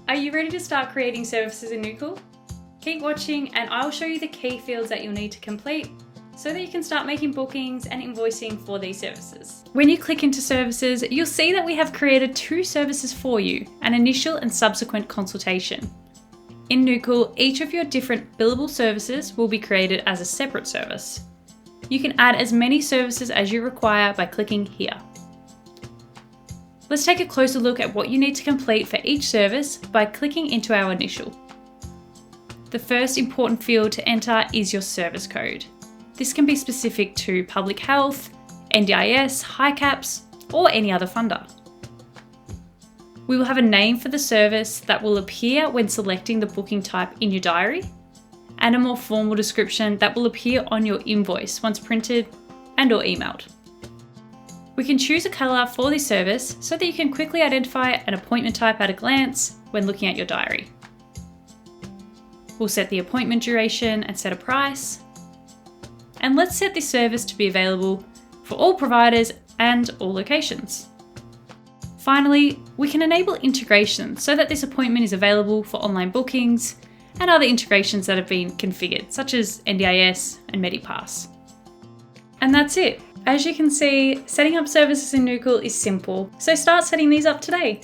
Are you ready to start creating services in Nookal? Keep watching and I'll show you the key fields that you'll need to complete so that you can start making bookings and invoicing for these services. When you click into services, you'll see that we have created 2 services for you, an initial and subsequent consultation. In Nookal, each of your different billable services will be created as a separate service. You can add as many services as you require by clicking here. Let's take a closer look at what you need to complete for each service by clicking into our initial. The first important field to enter is your service code. This can be specific to public health, NDIS, HICAPS, or any other funder. We will have a name for the service that will appear when selecting the booking type in your diary, and a more formal description that will appear on your invoice once printed and/or emailed. We can choose a colour for this service so that you can quickly identify an appointment type at a glance when looking at your diary. We'll set the appointment duration and set a price. And let's set this service to be available for all providers and all locations. Finally, we can enable integration so that this appointment is available for online bookings and other integrations that have been configured, such as NDIS and MediPass. And that's it. As you can see, setting up services in Nookal is simple, so start setting these up today.